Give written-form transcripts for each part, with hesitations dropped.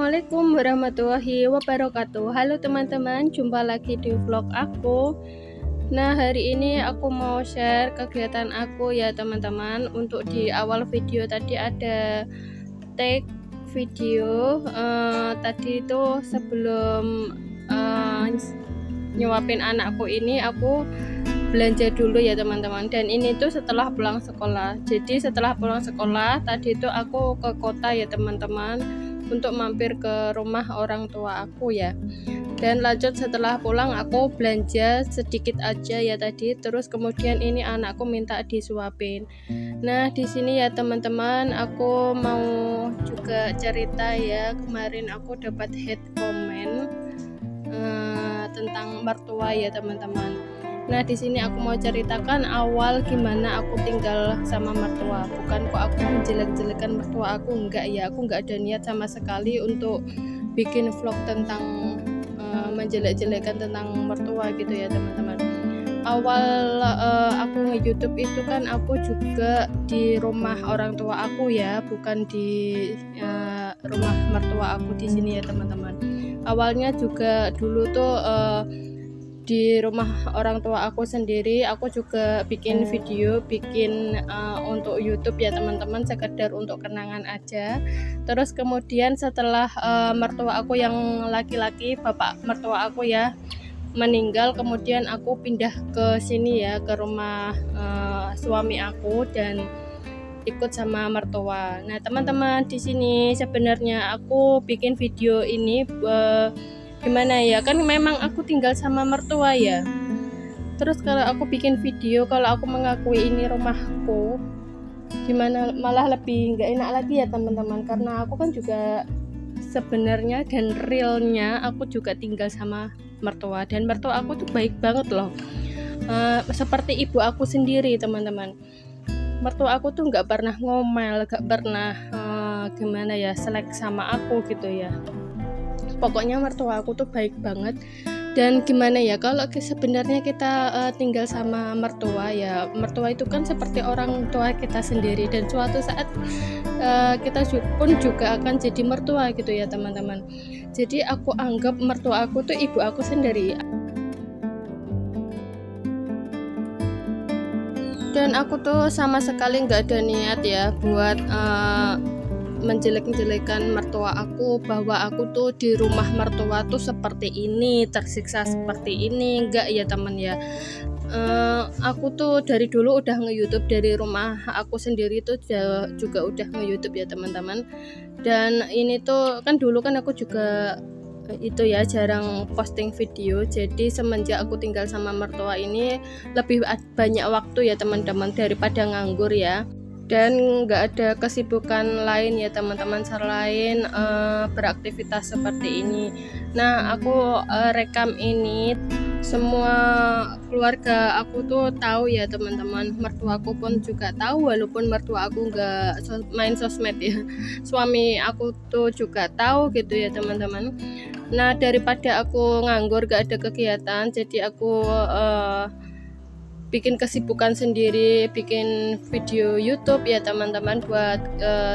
Assalamualaikum warahmatullahi wabarakatuh. Halo teman-teman, jumpa lagi di vlog aku. Nah, hari ini aku mau share kegiatan aku ya teman-teman. Untuk di awal video tadi ada take video tadi itu sebelum nyuapin anakku ini aku belanja dulu ya teman-teman, dan ini tuh setelah pulang sekolah. Jadi setelah pulang sekolah tadi itu aku ke kota ya teman-teman, untuk mampir ke rumah orang tua aku ya. Dan lanjut setelah pulang aku belanja sedikit aja ya tadi, terus kemudian ini anakku minta disuapin. Nah di sini ya teman-teman, aku mau juga cerita ya, kemarin aku dapat hate comment tentang mertua ya teman-teman. Nah di sini aku mau ceritakan awal gimana aku tinggal sama mertua. Bukan kok aku menjelek-jelekan mertua aku, enggak ya. Aku enggak ada niat sama sekali untuk bikin vlog tentang menjelek-jelekan tentang mertua gitu ya teman-teman. Awal aku nge-YouTube itu kan aku juga di rumah orang tua aku ya, bukan di rumah mertua aku di sini ya teman-teman. Awalnya juga dulu tuh di rumah orang tua aku sendiri, aku juga bikin video, untuk YouTube ya teman-teman, sekedar untuk kenangan aja. Terus kemudian setelah mertua aku yang laki-laki, bapak mertua aku ya, meninggal, kemudian aku pindah ke sini ya, ke rumah suami aku dan ikut sama mertua. Nah teman-teman, di sini sebenarnya aku bikin video ini gimana ya, kan memang aku tinggal sama mertua ya. Terus kalau aku bikin video, kalau aku mengakui ini rumahku, gimana malah lebih nggak enak lagi ya teman-teman, karena aku kan juga sebenarnya dan realnya aku juga tinggal sama mertua, dan mertua aku tuh baik banget loh, seperti ibu aku sendiri teman-teman. Mertua aku tuh nggak pernah ngomel, nggak pernah gimana ya, selek sama aku gitu ya. Pokoknya mertua aku tuh baik banget. Dan gimana ya, kalau sebenarnya kita tinggal sama mertua ya, mertua itu kan seperti orang tua kita sendiri, dan suatu saat kita pun juga akan jadi mertua gitu ya teman-teman. Jadi aku anggap mertua aku tuh ibu aku sendiri. Dan aku tuh sama sekali nggak ada niat ya buat menjelek-jelekan mertua aku, bahwa aku tuh di rumah mertua tuh seperti ini, tersiksa seperti ini, enggak ya teman ya. Aku tuh dari dulu udah nge-YouTube, dari rumah aku sendiri tuh juga udah nge-YouTube ya teman-teman. Dan ini tuh kan dulu kan aku juga itu ya jarang posting video. Jadi semenjak aku tinggal sama mertua ini lebih banyak waktu ya teman-teman, daripada nganggur ya. Dan nggak ada kesibukan lain ya teman-teman selain beraktivitas seperti ini. Nah aku rekam ini, semua keluarga aku tuh tahu ya teman-teman, mertua aku pun juga tahu, walaupun mertua aku nggak main sosmed ya, suami aku tuh juga tahu gitu ya teman-teman. Nah daripada aku nganggur gak ada kegiatan, jadi aku bikin kesibukan sendiri, bikin video YouTube ya teman-teman, buat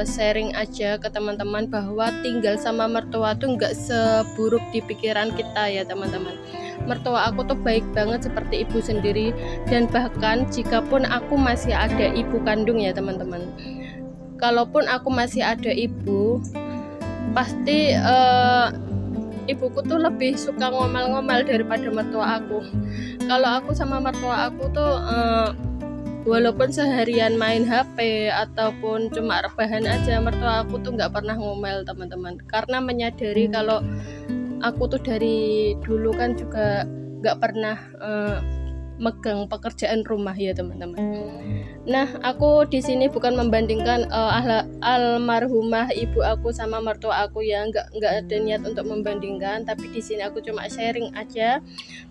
sharing aja ke teman-teman bahwa tinggal sama mertua tuh nggak seburuk di pikiran kita ya teman-teman. Mertua aku tuh baik banget, seperti ibu sendiri, dan bahkan jikapun aku masih ada ibu kandung ya teman-teman, kalaupun aku masih ada ibu, pasti ibuku tuh lebih suka ngomel-ngomel daripada mertua aku. Kalau aku sama mertua aku tuh walaupun seharian main HP ataupun cuma rebahan aja, mertua aku tuh nggak pernah ngomel teman-teman, karena menyadari kalau aku tuh dari dulu kan juga nggak pernah megang pekerjaan rumah ya teman-teman. Nah aku di sini bukan membandingkan almarhumah ibu aku sama mertua aku ya, nggak ada niat untuk membandingkan, tapi di sini aku cuma sharing aja.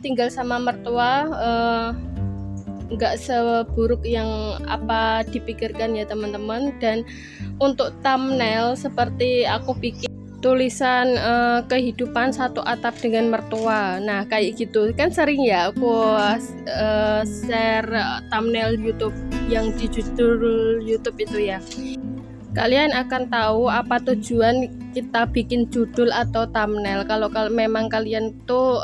Tinggal sama mertua nggak seburuk yang apa dipikirkan ya teman-teman. Dan untuk thumbnail seperti aku bikin tulisan kehidupan satu atap dengan mertua. Nah kayak gitu kan sering ya aku share thumbnail YouTube yang di judul YouTube itu ya. Kalian akan tahu apa tujuan kita bikin judul atau thumbnail. Kalau memang kalian tuh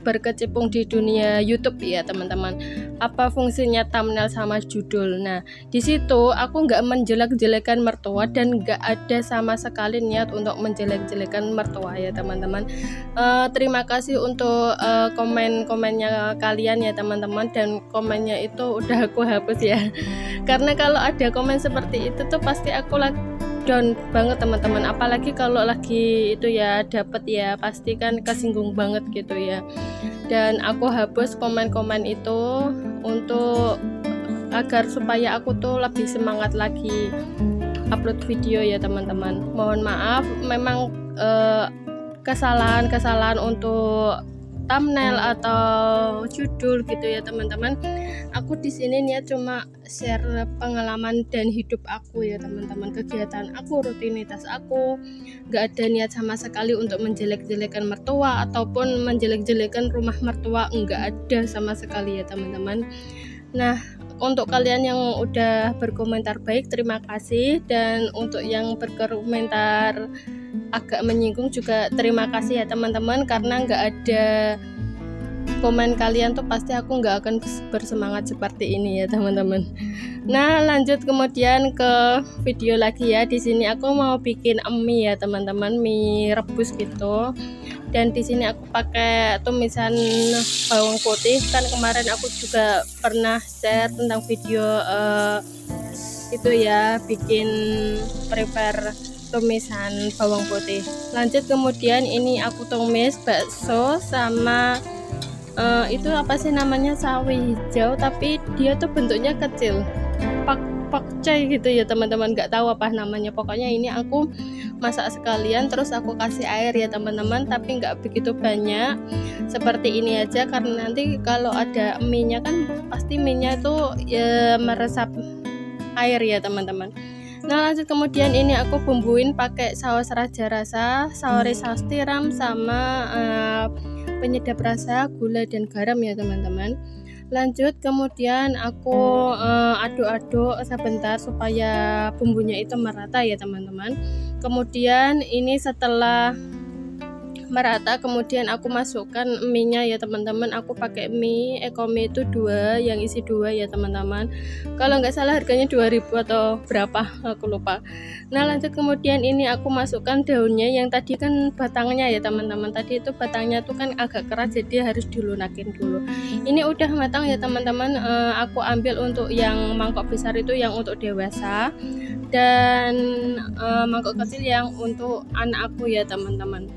berkecimpung di dunia YouTube ya teman-teman, apa fungsinya thumbnail sama judul. Nah di situ aku nggak menjelek-jelekan mertua dan nggak ada sama sekali niat untuk menjelek-jelekan mertua ya teman-teman. Terima kasih untuk komen-komennya kalian ya teman-teman, dan komennya itu udah aku hapus ya karena kalau ada komen seperti itu tuh pasti aku down banget teman-teman, apalagi kalau lagi itu ya dapat ya pasti kan kesinggung banget gitu ya. Dan aku hapus komen-komen itu untuk agar supaya aku tuh lebih semangat lagi upload video ya teman-teman. Mohon maaf memang kesalahan untuk thumbnail atau judul gitu ya teman-teman. Aku di sini niat cuma share pengalaman dan hidup aku ya teman-teman, kegiatan aku, rutinitas aku. Gak ada niat sama sekali untuk menjelek-jelekan mertua ataupun menjelek-jelekan rumah mertua, enggak ada sama sekali ya teman-teman. Nah untuk kalian yang udah berkomentar baik terima kasih, dan untuk yang berkomentar agak menyinggung juga terima kasih ya teman-teman, karena nggak ada komen kalian tuh pasti aku nggak akan bersemangat seperti ini ya teman-teman. Nah lanjut kemudian ke video lagi ya. Di sini aku mau bikin mie ya teman-teman, mie rebus gitu. Dan di sini aku pakai tumisan bawang putih. Kan kemarin aku juga pernah share tentang video itu ya, bikin prepare tumisan bawang putih. Lanjut kemudian ini aku tumis bakso sama itu apa sih namanya, sawi hijau tapi dia tuh bentuknya kecil, pakcoy gitu ya teman-teman, nggak tahu apa namanya. Pokoknya ini aku masak sekalian terus aku kasih air ya teman-teman, tapi nggak begitu banyak, seperti ini aja karena nanti kalau ada mie-nya kan pasti mie-nya tuh ya meresap air ya teman-teman. Nah lanjut kemudian ini aku bumbuin pakai saus raja rasa, saus tiram sama penyedap rasa, gula dan garam ya teman-teman. Lanjut kemudian aku aduk-aduk sebentar supaya bumbunya itu merata ya teman-teman. Kemudian ini setelah merata kemudian aku masukkan mie-nya ya teman-teman. Aku pakai mie Ekomie itu 2 yang isi 2 ya teman-teman. Kalau nggak salah harganya 2000 atau berapa aku lupa. Nah lanjut kemudian ini aku masukkan daunnya yang tadi kan batangnya ya teman-teman. Tadi itu batangnya tuh kan agak keras jadi harus dilunakin dulu. Ini udah matang ya teman-teman. Aku ambil untuk yang mangkok besar itu yang untuk dewasa, dan mangkok kecil yang untuk anak aku ya teman-teman.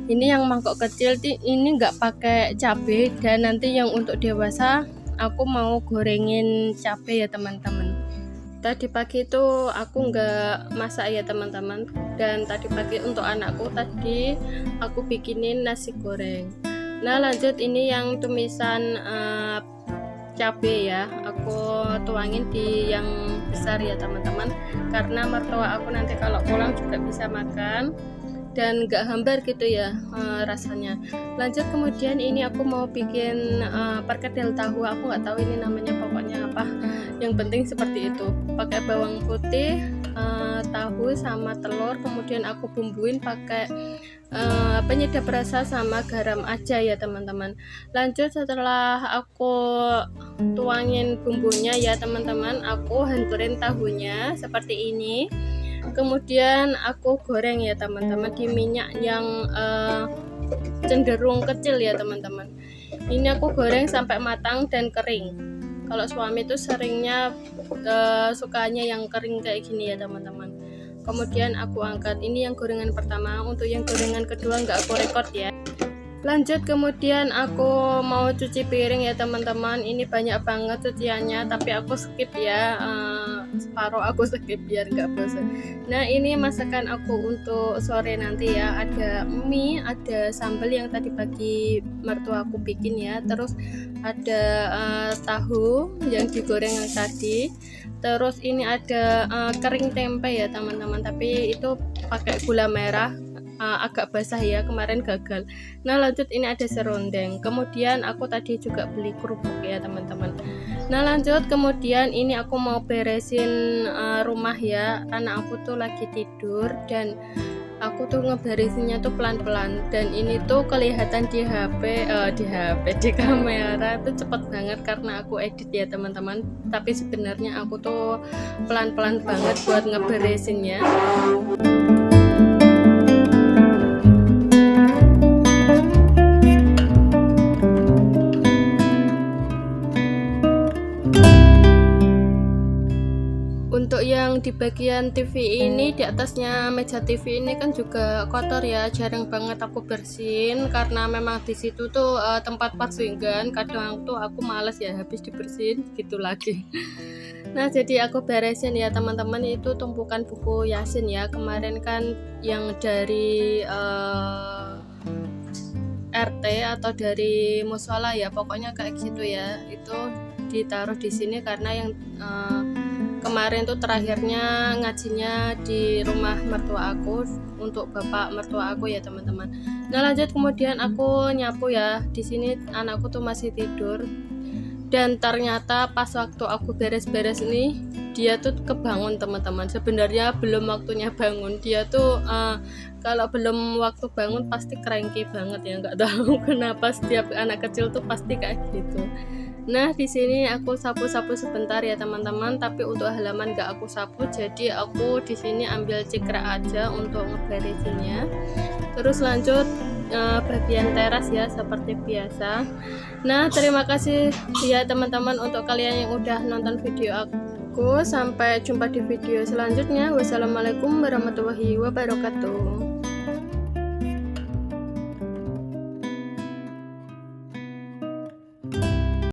Ini yang mangkok kecil ini nggak pakai cabai, dan nanti yang untuk dewasa aku mau gorengin cabai ya teman-teman. Tadi pagi itu aku nggak masak ya teman-teman, dan tadi pagi untuk anakku tadi aku bikinin nasi goreng. Nah lanjut ini yang tumisan cabai ya, aku tuangin di yang besar ya teman-teman, karena mertua aku nanti kalau pulang juga bisa makan dan gak hambar gitu ya rasanya. Lanjut kemudian ini aku mau bikin perkedel tahu, aku nggak tahu ini namanya pokoknya apa, yang penting seperti itu. Pakai bawang putih, tahu sama telur, kemudian aku bumbuin pakai penyedap rasa sama garam aja ya teman-teman. Lanjut setelah aku tuangin bumbunya ya teman-teman, aku hancurin tahunya seperti ini. Kemudian aku goreng ya teman-teman di minyak yang cenderung kecil ya teman-teman. Ini aku goreng sampai matang dan kering. Kalau suami itu seringnya sukanya yang kering kayak gini ya teman-teman. Kemudian aku angkat, ini yang gorengan pertama. Untuk yang gorengan kedua nggak aku record ya. Lanjut kemudian aku mau cuci piring ya teman-teman. Ini banyak banget cuciannya tapi aku skip ya, separuh aku skip biar nggak bosan. Nah ini masakan aku untuk sore nanti ya, ada mie, ada sambal yang tadi pagi mertua aku bikin ya, terus ada tahu yang digoreng tadi, terus ini ada kering tempe ya teman-teman, tapi itu pakai gula merah, agak basah ya, kemarin gagal. Nah lanjut ini ada serundeng, kemudian aku tadi juga beli kerupuk ya teman-teman. Nah lanjut kemudian ini aku mau beresin rumah ya, anak aku tuh lagi tidur dan aku tuh ngeberisinya tuh pelan-pelan, dan ini tuh kelihatan di di kamera tuh cepet banget karena aku edit ya teman-teman, tapi sebenarnya aku tuh pelan-pelan banget buat ngeberisinnya. Untuk yang di bagian TV ini, di atasnya meja TV ini kan juga kotor ya, jarang banget aku bersihin karena memang di situ tuh tempat persinggahan. Kadang tuh aku males ya, habis dibersihin gitu lagi. Nah, jadi aku beresin ya teman-teman, itu tumpukan buku Yasin ya. Kemarin kan yang dari RT atau dari musola ya, pokoknya kayak gitu ya. Itu ditaruh di sini karena yang kemarin tuh terakhirnya ngajinya di rumah mertua aku untuk bapak mertua aku ya teman-teman. Nah, lanjut kemudian aku nyapu ya. Di sini anakku tuh masih tidur, dan ternyata pas waktu aku beres-beres nih, dia tuh kebangun teman-teman. Sebenarnya belum waktunya bangun, dia tuh kalau belum waktu bangun pasti cranky banget ya, nggak tahu kenapa setiap anak kecil tuh pasti kayak gitu. Nah, di sini aku sapu-sapu sebentar ya teman-teman, tapi untuk halaman gak aku sapu, jadi aku di sini ambil cikra aja untuk ngeberisinnya. Terus lanjut bagian teras ya seperti biasa. Nah, terima kasih ya teman-teman untuk kalian yang udah nonton video aku. Sampai jumpa di video selanjutnya. Wassalamualaikum warahmatullahi wabarakatuh.